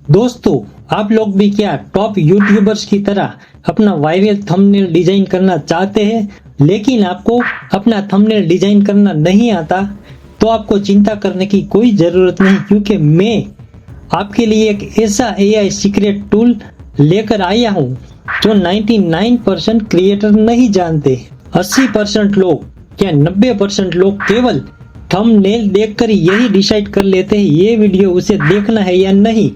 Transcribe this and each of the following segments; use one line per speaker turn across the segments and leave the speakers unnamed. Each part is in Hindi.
दोस्तों, आप लोग भी क्या टॉप यूट्यूबर्स की तरह अपना वायरल थंबनेल डिजाइन करना चाहते हैं, लेकिन आपको अपना थंबनेल डिजाइन करना नहीं आता? तो आपको चिंता करने की कोई जरूरत नहीं, क्योंकि मैं आपके लिए एक ऐसा एआई सीक्रेट टूल लेकर आया हूं जो 99% क्रिएटर नहीं जानते। 80% लोग क्या 90% लोग केवल थंबनेल देखकर यही डिसाइड कर लेते हैं ये वीडियो उसे देखना है या नहीं,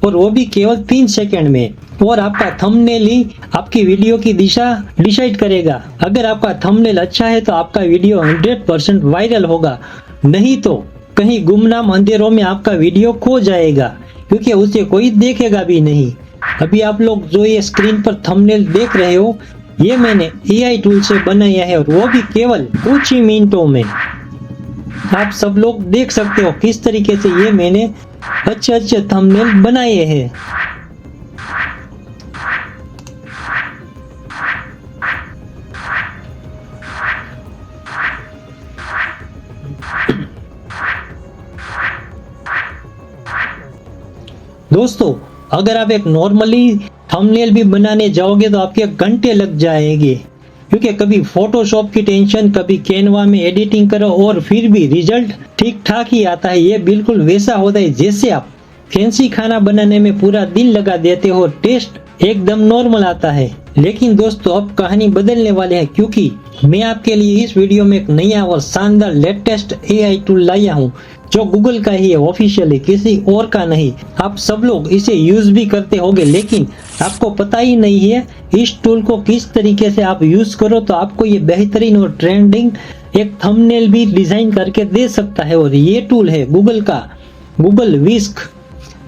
और वो भी केवल 3 सेकंड में। और आपका थंबनेल ही आपकी वीडियो की दिशा डिसाइड करेगा। अगर आपका थंबनेल अच्छा है तो आपका वीडियो 100% वायरल होगा, नहीं तो कहीं गुमनाम अंधेरों में आपका वीडियो खो जाएगा, क्योंकि उसे कोई देखेगा भी नहीं। अभी आप लोग जो ये स्क्रीन पर थंबनेल देख रहे हो, ये मैंने एआई टूल से बनाया है, और वो भी केवल कुछ ही मिनटों में। आप सब लोग देख सकते हो किस तरीके से ये मैंने अच्छे थंबनेल बनाए हैं। दोस्तों, अगर आप एक नॉर्मली थंबनेल भी बनाने जाओगे तो आपके घंटे लग जाएंगे, क्योंकि कभी फोटोशॉप की टेंशन, कभी कैनवा में एडिटिंग करो और फिर भी रिजल्ट ठीक ठाक ही आता है। ये बिल्कुल वैसा होता है जैसे आप फैंसी खाना बनाने में पूरा दिन लगा देते हो, टेस्ट एकदम नॉर्मल आता है। लेकिन दोस्तों, अब कहानी बदलने वाले हैं, क्योंकि मैं आपके लिए इस वीडियो में एक नया और शानदार लेटेस्ट एआई टूल लाया हूँ, जो गूगल का ही है, ऑफिशियल है, किसी और का नहीं। आप सब लोग इसे यूज भी करते होंगे, लेकिन आपको पता ही नहीं है इस टूल को किस तरीके से आप यूज करो तो आपको ये बेहतरीन और ट्रेंडिंग एक थंबनेल भी डिजाइन करके दे सकता है। और ये टूल है गूगल का, गूगल विस्क,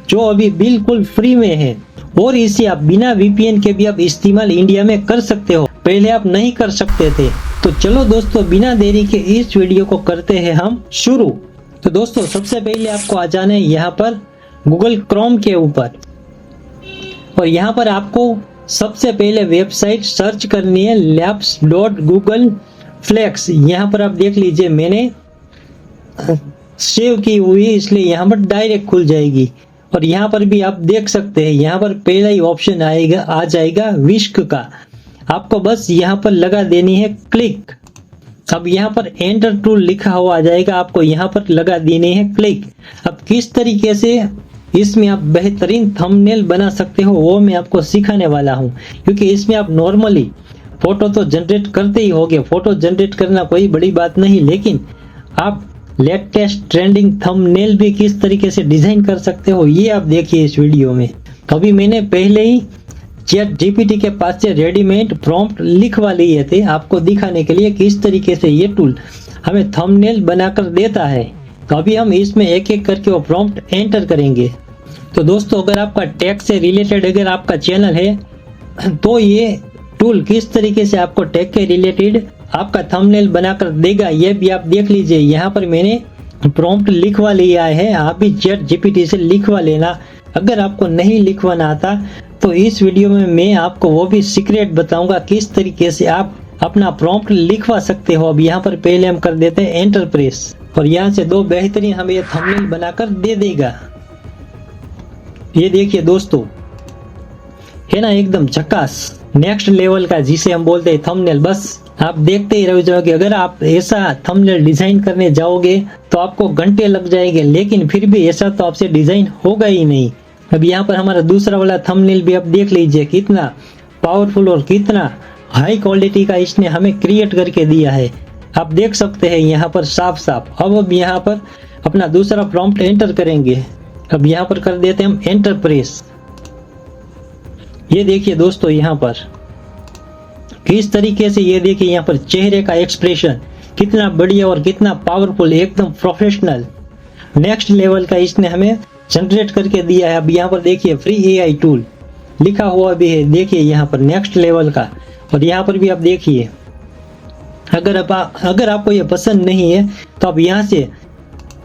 जो अभी बिल्कुल फ्री में है, और इसे आप बिना वीपीएन के भी आप इस्तेमाल इंडिया में कर सकते हो। पहले आप नहीं कर सकते थे। तो चलो दोस्तों, बिना देरी के इस वीडियो को करते हैं हम शुरू। तो दोस्तों, सबसे पहले आपको आ जाना है यहाँ पर गूगल क्रोम के ऊपर, और यहाँ पर आपको सबसे पहले वेबसाइट सर्च करनी है labs.google.flex। यहाँ पर आप देख लीजिए, मैंने सेव की हुई है, इसलिए यहाँ पर डायरेक्ट खुल जाएगी। और यहाँ पर भी आप देख सकते हैं, यहाँ पर पहला ही ऑप्शन आएगा, आ जाएगा विस्क का। आपको बस यहाँ पर लगा देनी है क्लिक। अब यहाँ पर एंटर टूल लिखा हुआ आ जाएगा, आपको यहाँ पर लगा देनी है क्लिक। अब किस तरीके से इसमें आप बेहतरीन थंबनेल बना सकते हो वो मैं आपको सिखाने वाला हूँ, क्योंकि इसमें आप नॉर्मली फोटो तो जनरेट करते ही होगे। फोटो जनरेट करना कोई बड़ी बात नहीं, लेकिन आप लेटेस्ट ट्रेंडिंग थंबनेल भी किस तरीके से डिजाइन कर सकते हो ये आप देखिए इस वीडियो में। अभी मैंने पहले ही चैट जीपीटी के पास से रेडीमेड प्रॉम्प्ट लिखवा लिए थे, आपको दिखाने के लिए किस तरीके से ये टूल हमें थंबनेल बनाकर देता है। तो अभी हम इसमें एक एक करके वो प्रॉम्प्ट एंटर करेंगे। तो दोस्तों, अगर आपका टेक से रिलेटेड अगर आपका चैनल है, तो ये टूल किस तरीके से आपको टेक के रिलेटेड आपका थंबनेल बनाकर देगा ये भी आप देख लीजिए। यहाँ पर मैंने प्रॉम्प्ट लिखवा लिया है, आप भी चैट जीपीटी से लिखवा लेना। अगर आपको नहीं लिखवाना आता तो इस वीडियो में मैं आपको वो भी सीक्रेट बताऊंगा किस तरीके से आप अपना प्रॉम्प्ट लिखवा सकते हो। अब यहाँ पर पहले हम कर देते हैं एंटर प्रेस, और यहाँ से दो बेहतरीन हमें ये थंबनेल बनाकर दे देगा। ये देखिए दोस्तों, है ना एकदम झकास, नेक्स्ट लेवल का जिसे हम बोलते हैं थंबनेल। बस आप देखते ही रह जाओगे। अगर आप ऐसा थंबनेल डिजाइन करने जाओगे तो आपको घंटे लग जाएंगे, लेकिन फिर भी ऐसा तो आपसे डिजाइन होगा ही नहीं। अब यहाँ पर हमारा दूसरा वाला थंबनेल भी आप देख लीजिए, कितना पावरफुल और कितना हाई क्वालिटी का इसने हमें क्रिएट करके दिया है। आप देख सकते हैं यहाँ पर साफ साफ। अब यहाँ पर अपना दूसरा प्रॉम्प्ट एंटर करेंगे। अब यहाँ पर कर देते हैं हम एंटर प्रेस। ये देखिए दोस्तों, यहाँ पर किस तरीके से ये देखिए यहाँ पर चेहरे का एक्सप्रेशन कितना बढ़िया और कितना पावरफुल, एकदम प्रोफेशनल नेक्स्ट लेवल का इसने हमें जनरेट करके दिया है। अब यहाँ पर देखिए फ्री एआई टूल लिखा हुआ भी है, देखिए यहाँ पर नेक्स्ट लेवल का। और यहाँ पर भी आप देखिए, अगर आपको ये पसंद नहीं है तो आप यहाँ से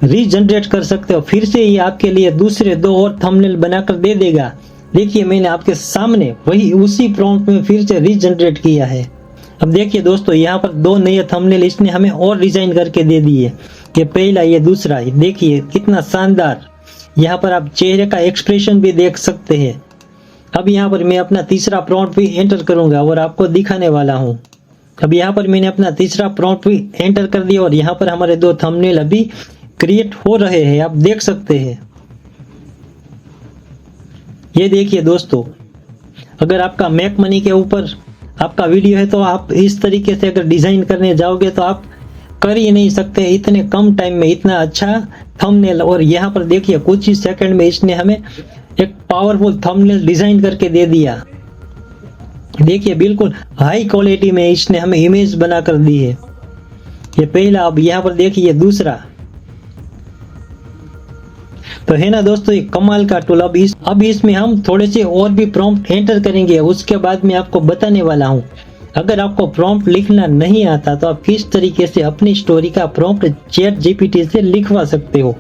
रीजनरेट कर सकते हो, फिर से ये आपके लिए दूसरे दो और थंबनेल बनाकर दे देगा। देखिए मैंने आपके सामने वही उसी प्रॉम्प्ट में फिर से रीजनरेट किया है। अब देखिए दोस्तों, यहाँ पर दो नए थंबनेल इसने हमें और डिजाइन करके दे दिए। ये पहला, ये दूसरा, देखिए कितना शानदार। यहाँ पर आप चेहरे का एक्सप्रेशन भी देख सकते हैं। अब यहाँ पर मैं अपना तीसरा प्रॉम्प्ट भी एंटर करूंगा और आपको दिखाने वाला हूँ। अब यहाँ पर मैंने अपना तीसरा प्रॉम्प्ट भी एंटर कर दिया और यहाँ पर हमारे 2 थंबनेल अभी क्रिएट हो रहे हैं, आप देख सकते हैं। ये देखिए दोस्तों, अगर आपका मैक मनी के ऊपर आपका वीडियो है तो आप इस तरीके से अगर डिजाइन करने जाओगे तो आप कर ही नहीं सकते इतने कम टाइम में इतना अच्छा थंबनेल। और यहाँ पर देखिए कुछ ही सेकंड में इसने हमें एक पावरफुल थंबनेल डिजाइन करके दे दिया। देखिए बिल्कुल हाई क्वालिटी में इसने हमें इमेज बना कर दी है। ये पहला। अब यहाँ पर देखिए दूसरा। तो है ना दोस्तों, ये कमाल का टूल। अब इसमें हम थोड़े से और भी प्रॉम्प्ट एंटर करेंगे, उसके बाद मैं आपको बताने वाला हूँ। अगर आपको प्रॉम्प्ट लिखना नहीं आता तो आप किस तरीके से अपनी स्टोरी का प्रॉम्प्ट चैट जीपीटी से लिखवा सकते हो,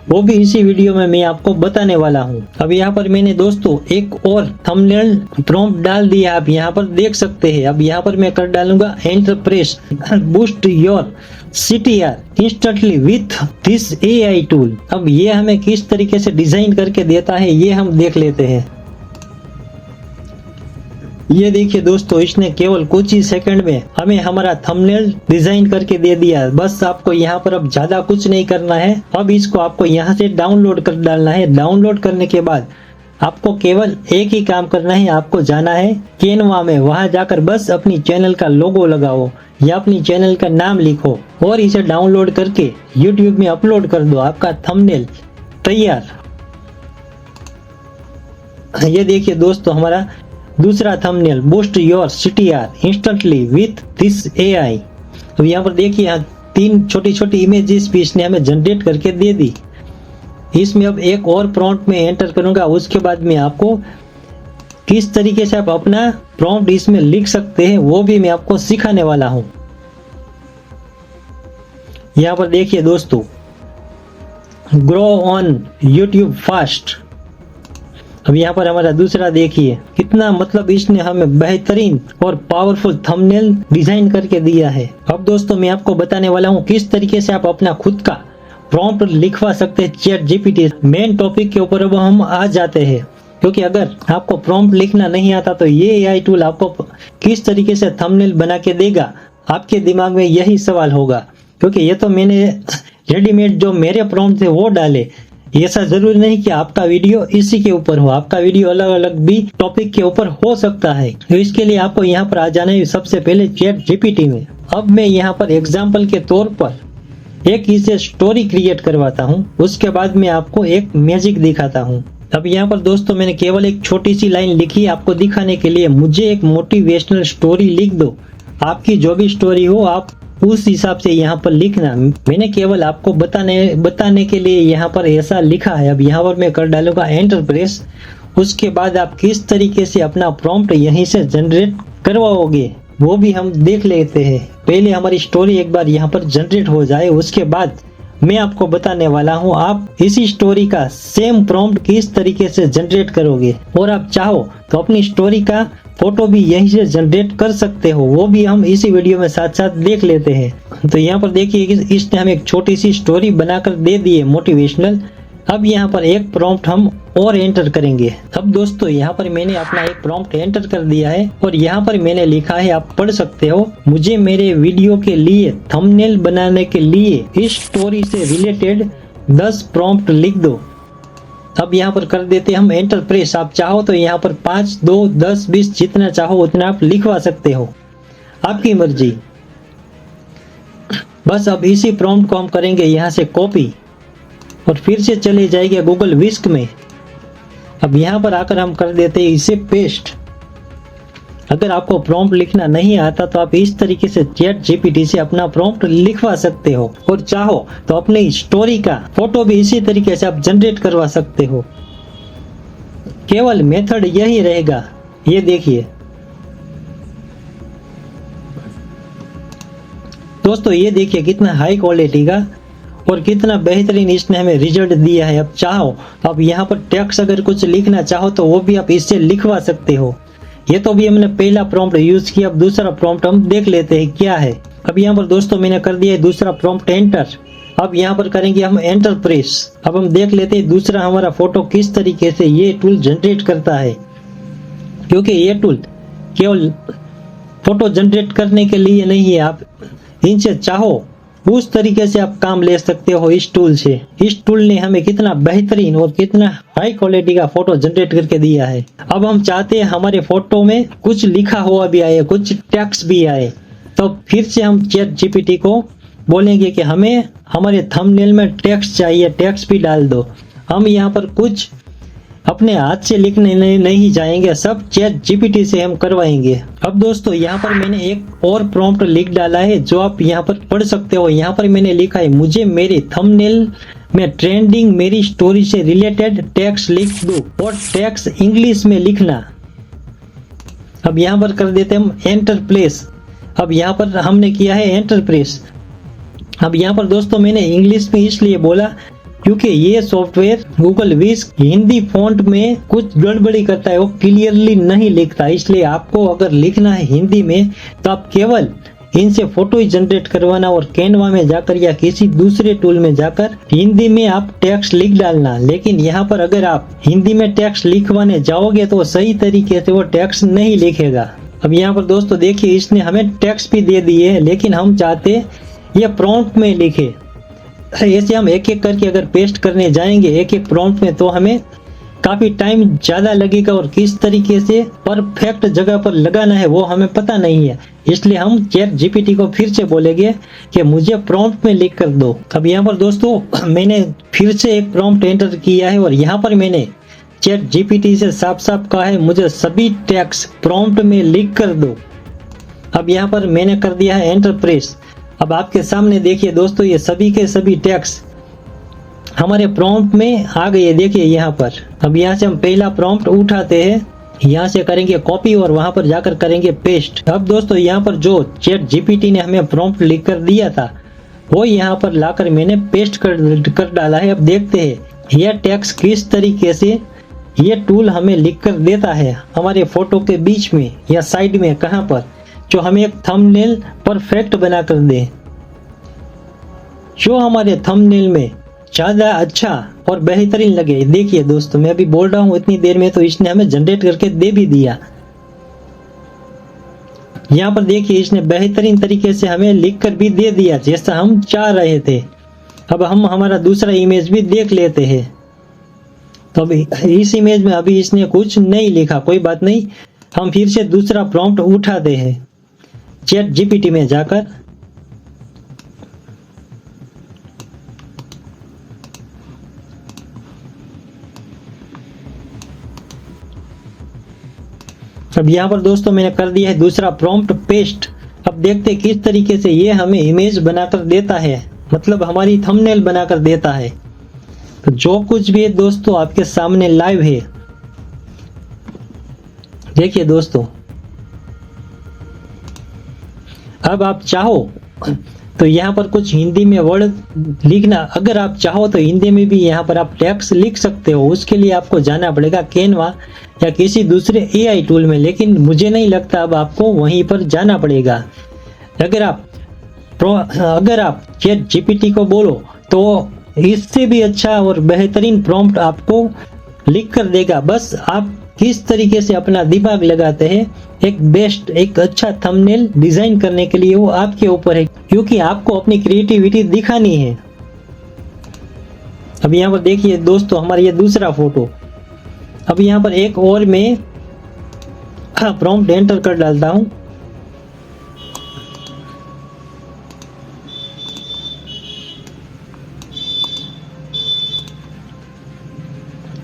वो भी इसी वीडियो में मैं आपको बताने वाला हूँ। अब यहाँ पर मैंने दोस्तों एक और थंबनेल प्रॉम्प्ट डाल दिया, आप यहाँ पर देख सकते हैं। अब यहाँ पर मैं कर डालूंगा enter press boost your CTR instantly with this AI tool. अब ये हमें किस तरीके से डिजाइन करके देता है ये हम देख लेते हैं। ये देखिए दोस्तों, इसने केवल कुछ ही सेकंड में हमें हमारा थंबनेल डिजाइन करके दे दिया। बस आपको यहाँ पर अब ज्यादा कुछ नहीं करना है। अब इसको आपको यहाँ से डाउनलोड कर डालना है। डाउनलोड करने के बाद आपको केवल एक ही काम करना है, आपको जाना है कैनवा में। वहां जाकर बस अपनी चैनल का लोगो लगाओ या अपनी चैनल का नाम लिखो और इसे डाउनलोड करके YouTube में अपलोड कर दो। आपका थंबनेल तैयार। ये देखिए दोस्तों, हमारा दूसरा thumbnail boost your CTR instantly with this AI। तो यहाँ पर देखिए, यहाँ 3 छोटी छोटी इमेजेस भी इसने हमें जनरेट करके दे दी। इसमें अब एक और प्रॉम्प्ट में एंटर करूंगा, उसके बाद मैं आपको किस तरीके से आप अपना प्रॉम्प्ट इसमें लिख सकते हैं वो भी मैं आपको सिखाने वाला हूं। यहाँ पर देखिए दोस्तों, ग्रो ऑन YouTube फास्ट। अब यहाँ पर हमारा दूसरा देखिए कितना, मतलब इसने हमें बेहतरीन और पावरफुल थंबनेल डिजाइन करके दिया है। अब दोस्तों मैं आपको बताने वाला हूँ किस तरीके से आप अपना खुद का प्रॉम्प्ट लिखवा सकते हैं चैट जीपीटी। मेन टॉपिक के ऊपर अब हम आ जाते हैं, क्योंकि अगर आपको प्रॉम्प्ट लिखना नहीं आता तो ये AI टूल आपको किस तरीके से थंबनेल बना के देगा, आपके दिमाग में यही सवाल होगा। क्योंकि ये तो मैंने रेडीमेड जो मेरे प्रॉम्प्ट थे वो डाले। ऐसा जरूरी नहीं कि आपका वीडियो इसी के ऊपर हो, आपका वीडियो अलग अलग भी टॉपिक के ऊपर हो सकता है। तो इसके लिए आपको यहाँ पर आ जाना है सबसे पहले चैट जीपीटी में। अब मैं यहाँ पर एग्जाम्पल के तौर पर एक इसे स्टोरी क्रिएट करवाता हूँ, उसके बाद मैं आपको एक मैजिक दिखाता हूँ। अब यहाँ पर दोस्तों मैंने केवल एक छोटी सी लाइन लिखी आपको दिखाने के लिए, मुझे एक मोटिवेशनल स्टोरी लिख दो। आपकी जो भी स्टोरी हो आप उस हिसाब से यहाँ पर लिखना। मैंने केवल आपको बताने के लिए यहाँ पर ऐसा लिखा है। अब यहाँ पर मैं कर डालूंगा एंटरप्रेस। उसके बाद आप किस तरीके से अपना प्रॉम्प्ट यहीं से जनरेट करवाओगे वो भी हम देख लेते हैं। पहले हमारी स्टोरी एक बार यहाँ पर जनरेट हो जाए, उसके बाद मैं आपको बताने वाला हूँ आप इसी स्टोरी का सेम प्रॉम्प्ट किस तरीके से जनरेट करोगे। और आप चाहो तो अपनी स्टोरी का फोटो भी यहीं से जनरेट कर सकते हो, वो भी हम इसी वीडियो में साथ साथ देख लेते हैं। तो यहाँ पर देखिए इसने हमें एक छोटी सी स्टोरी बनाकर दे दी है मोटिवेशनल। अब यहाँ पर एक प्रॉम्प्ट हम और एंटर करेंगे। अब दोस्तों यहाँ पर मैंने अपना एक प्रॉम्प्ट एंटर कर दिया है और यहाँ पर मैंने लिखा है, आप पढ़ सकते हो, मुझे मेरे वीडियो के लिए थंबनेल बनाने के लिए इस स्टोरी से रिलेटेड 10 प्रॉम्प्ट लिख दो। अब यहाँ पर कर देते हम एंटर प्रेस। आप चाहो तो यहाँ पर 5, 2, 10, 20 जितना चाहो उतना आप लिखवा सकते हो, आपकी मर्जी। बस अब इसी प्रॉम्प्ट को हम करेंगे यहाँ से कॉपी और फिर से चले जाएंगे गूगल विस्क में। अब यहाँ पर आकर हम कर देते हैं इसे पेस्ट। अगर आपको प्रॉम्प्ट लिखना नहीं आता तो आप इस तरीके से चैट जीपीटी से अपना प्रॉम्प्ट लिखवा सकते हो और चाहो तो अपनी स्टोरी का फोटो भी इसी तरीके से आप जनरेट करवा सकते हो। केवल मेथड यही रहेगा। ये देखिए दोस्तों, ये देखिए कितना हाई क्वालिटी का और कितना बेहतरीन इसने हमें रिजल्ट दिया है। अब चाहो तो आप यहाँ पर टेक्स्ट अगर कुछ लिखना चाहो तो वो भी आप इससे लिखवा सकते हो। ये तो भी हमने पहला प्रॉम्प्ट यूज किया। अब दूसरा प्रॉम्प्ट हम देख लेते हैं क्या है। अब यहाँ पर दोस्तों मैंने कर दिया है दूसरा प्रॉम्प्ट एंटर। अब यहाँ पर करेंगे हम एंटर प्रेस। अब हम देख लेते हैं दूसरा हमारा फोटो किस तरीके से ये टूल जनरेट करता है, क्योंकि ये टूल केवल फोटो जनरेट करने के लिए नहीं है, आप इनसे चाहो उस तरीके से आप काम ले सकते हो इस टूल से। इस टूल ने हमें कितना बेहतरीन और कितना हाई क्वालिटी का फोटो जनरेट करके दिया है। अब हम चाहते हैं हमारे फोटो में कुछ लिखा हुआ भी आए, कुछ टेक्स्ट भी आए, तो फिर से हम चैट जीपीटी को बोलेंगे कि हमें हमारे थंबनेल में टेक्स्ट चाहिए, टेक्स्ट भी डाल दो। हम यहाँ पर कुछ अपने हाथ से लिखने नहीं जाएंगे, सब चैट जीपीटी से हम करवाएंगे। अब दोस्तों यहाँ पर मैंने एक और प्रॉम्प्ट लिख डाला है जो आप यहाँ पर पढ़ सकते हो। यहाँ पर मैंने लिखा है, मुझे मेरे थंबनेल में ट्रेंडिंग मेरी स्टोरी से रिलेटेड टेक्स्ट लिख दो और टेक्स्ट इंग्लिश में लिखना। अब यहाँ पर कर देते हम एंटर प्रेस। अब यहाँ पर हमने किया है एंटर प्रेस। अब यहाँ पर दोस्तों मैंने इंग्लिश में इसलिए बोला क्योंकि ये सॉफ्टवेयर गूगल विस्क हिंदी फॉन्ट में कुछ गड़बड़ी करता है, वो क्लियरली नहीं लिखता। इसलिए आपको अगर लिखना है हिंदी में तो आप केवल इनसे फोटो ही जनरेट करवाना और कैनवा में जाकर या किसी दूसरे टूल में जाकर हिंदी में आप टेक्स्ट लिख डालना। लेकिन यहाँ पर अगर आप हिंदी में टेक्स्ट लिखवाने जाओगे तो सही तरीके से वो टेक्स्ट नहीं लिखेगा। अब यहाँ पर दोस्तों देखिए इसने हमें टेक्स्ट भी दे दिए है, लेकिन हम चाहते ये प्रॉम्प्ट में लिखे। ऐसे हम एक एक करके अगर पेस्ट करने जाएंगे एक एक प्रॉम्प्ट में तो हमें काफी टाइम ज्यादा लगेगा और किस तरीके से परफेक्ट जगह पर लगाना है वो हमें पता नहीं है। इसलिए हम चैट जीपीटी को फिर से बोलेंगे कि मुझे प्रॉम्प्ट में लिख कर दो। अब यहाँ पर दोस्तों मैंने फिर से एक प्रॉम्प्ट एंटर किया है और यहाँ पर मैंने चैट जीपीटी से साफ साफ कहा है मुझे सभी टेक्स्ट प्रॉम्प्ट में लिख कर दो। अब यहाँ पर मैंने कर दिया है एंटर प्रेस। अब आपके सामने देखिए दोस्तों ये सभी के सभी टेक्स्ट हमारे प्रॉम्प्ट में आ गए, देखिए यहाँ पर। अब यहाँ से हम पहला प्रॉम्प्ट उठाते हैं, यहाँ से करेंगे कॉपी और वहां पर जाकर करेंगे पेस्ट। अब दोस्तों यहाँ पर जो चैट जीपीटी ने हमें प्रॉम्प्ट लिख कर दिया था वो यहाँ पर लाकर मैंने पेस्ट कर डाला है। अब देखते हैं यह टेक्स्ट किस तरीके से ये टूल हमें लिख कर देता है हमारे फोटो के बीच में या साइड में, कहाँ पर, जो हमें एक थंबनेल परफेक्ट बना कर दे, जो हमारे थंबनेल में ज्यादा अच्छा और बेहतरीन लगे। देखिए दोस्तों मैं अभी बोल रहा हूँ इतनी देर में तो इसने हमें जनरेट करके दे भी दिया। यहाँ पर देखिए इसने बेहतरीन तरीके से हमें लिख कर भी दे दिया जैसा हम चाह रहे थे। अब हम हमारा दूसरा इमेज भी देख लेते हैं। तो अभी इस इमेज में अभी इसने कुछ नहीं लिखा, कोई बात नहीं, हम फिर से दूसरा प्रॉम्प्ट उठाते हैं चैट जीपीटी में जाकर। अब यहाँ पर दोस्तों मैंने कर दिया है दूसरा प्रॉम्प्ट पेस्ट। अब देखते हैं किस तरीके से ये हमें इमेज बनाकर देता है, मतलब हमारी थंबनेल बनाकर देता है। तो जो कुछ भी है दोस्तों आपके सामने लाइव है, देखिए दोस्तों। अब आप चाहो तो यहाँ पर कुछ हिंदी में वर्ड लिखना, अगर आप चाहो तो हिंदी में भी यहाँ पर आप टेक्स्ट लिख सकते हो। उसके लिए आपको जाना पड़ेगा कैनवा या किसी दूसरे एआई टूल में, लेकिन मुझे नहीं लगता अब आपको वहीं पर जाना पड़ेगा। अगर आप चैट जीपीटी को बोलो तो इससे भी अच्छा और बेहतरीन प्रॉम्प्ट आपको लिख कर देगा। बस आप किस तरीके से अपना दिमाग लगाते हैं एक अच्छा थंबनेल डिजाइन करने के लिए, वो आपके ऊपर है, क्योंकि आपको अपनी क्रिएटिविटी दिखानी है। अब यहाँ पर देखिए दोस्तों हमारा ये दूसरा फोटो। अब यहाँ पर एक और मैं प्रॉम्प्ट एंटर कर डालता हूँ।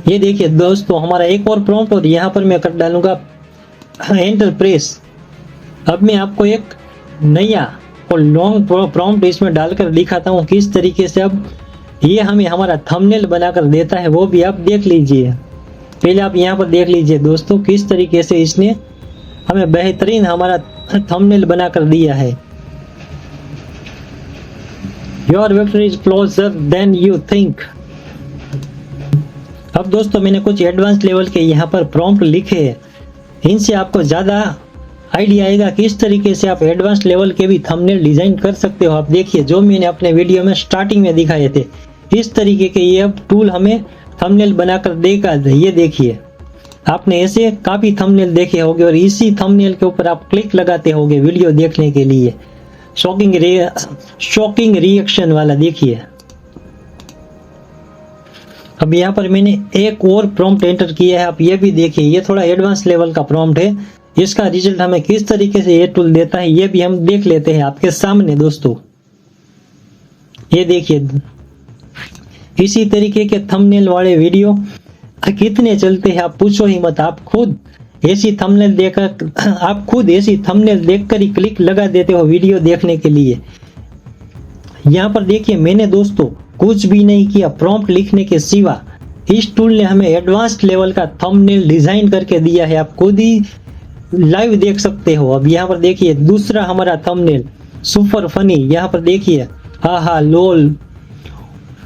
ये देखिए दोस्तों हमारा एक और प्रॉम्प्ट और यहाँ पर मैं कर डालूंगा एंटर प्रेस। अब मैं आपको एक नया और लॉन्ग प्रॉम्प्ट इसमें डालकर दिखाता हूँ किस तरीके से अब ये हमें हमारा थंबनेल बनाकर देता है, वो भी आप देख लीजिए। पहले आप यहाँ पर देख लीजिए दोस्तों किस तरीके से इसने हमें बेहतरीन हमारा थंबनेल बनाकर दिया है। Your victory is closure then you think. अब दोस्तों मैंने कुछ एडवांस लेवल के यहाँ पर प्रॉम्प्ट लिखे हैं, इनसे आपको ज़्यादा आइडिया आएगा किस तरीके से आप एडवांस लेवल के भी थंबनेल डिजाइन कर सकते हो। आप देखिए जो मैंने अपने वीडियो में स्टार्टिंग में दिखाए थे, इस तरीके के ये अब टूल हमें थंबनेल बनाकर देगा। ये देखिए, आपने ऐसे काफी थंबनेल देखे होंगे और इसी थंबनेल के ऊपर आप क्लिक लगाते होंगे वीडियो देखने के लिए। शॉकिंग रिएक्शन वाला देखिए। अब यहाँ पर मैंने एक और प्रॉम्प्ट एंटर किया है, आप ये भी देखिए। ये थोड़ा एडवांस लेवल का प्रॉम्प्ट है, इसका रिजल्ट हमें किस तरीके से ये टूल देता है ये भी हम देख लेते हैं आपके सामने दोस्तों। ये देखिए, इसी तरीके के थंबनेल वाले वीडियो कितने चलते हैं आप पूछो ही मत। आप खुद ऐसी थंबनेल देखकर ही क्लिक लगा देते हो वीडियो देखने के लिए। यहाँ पर देखिए, मैंने दोस्तों कुछ भी नहीं किया, प्रॉम्प्ट लिखने के सिवा इस टूल ने हमें एडवांस्ड लेवल का थंबनेल डिजाइन करके दिया है। आप खुद ही लाइव देख सकते हो। अब यहाँ पर देखिए दूसरा हमारा थंबनेल सुपर फनी। यहाँ पर देखिए, हा लोल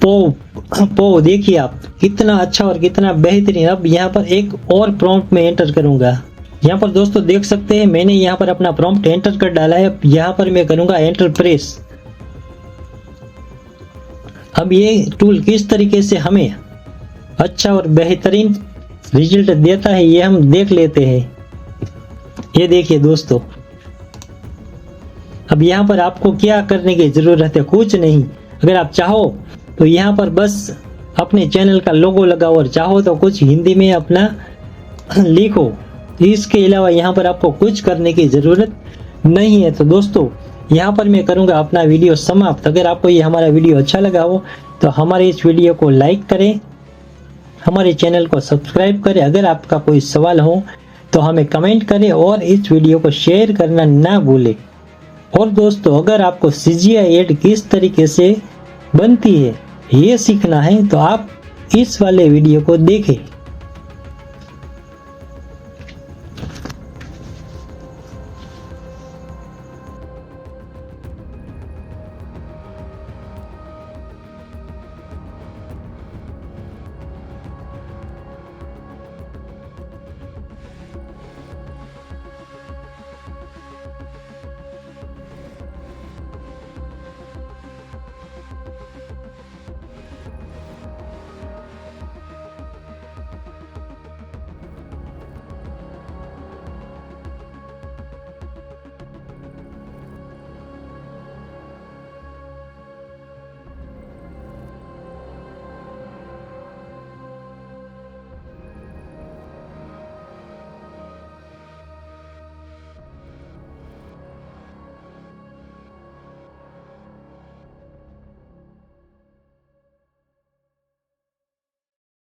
पो देखिए आप, कितना अच्छा और कितना बेहतरीन। अब यहाँ पर एक और प्रॉम्प्ट में एंटर करूंगा। यहाँ पर दोस्तों देख सकते हैं मैंने यहाँ पर अपना प्रॉम्प्ट एंटर कर डाला है। यहाँ पर मैं करूंगा एंटर प्रेस। अब ये टूल किस तरीके से हमें अच्छा और बेहतरीन रिजल्ट देता है ये हम देख लेते हैं। ये देखिए दोस्तों, अब यहाँ पर आपको क्या करने की जरूरत है, कुछ नहीं। अगर आप चाहो तो यहाँ पर बस अपने चैनल का लोगो लगाओ और चाहो तो कुछ हिंदी में अपना लिखो। इसके अलावा यहाँ पर आपको कुछ करने की जरूरत नहीं है। तो दोस्तों यहाँ पर मैं करूँगा अपना वीडियो समाप्त। अगर आपको ये हमारा वीडियो अच्छा लगा हो तो हमारे इस वीडियो को लाइक करें, हमारे चैनल को सब्सक्राइब करें। अगर आपका कोई सवाल हो तो हमें कमेंट करें और इस वीडियो को शेयर करना ना भूलें। और दोस्तों अगर आपको CGI ऐड किस तरीके से बनती है ये सीखना है तो आप इस वाले वीडियो को देखें।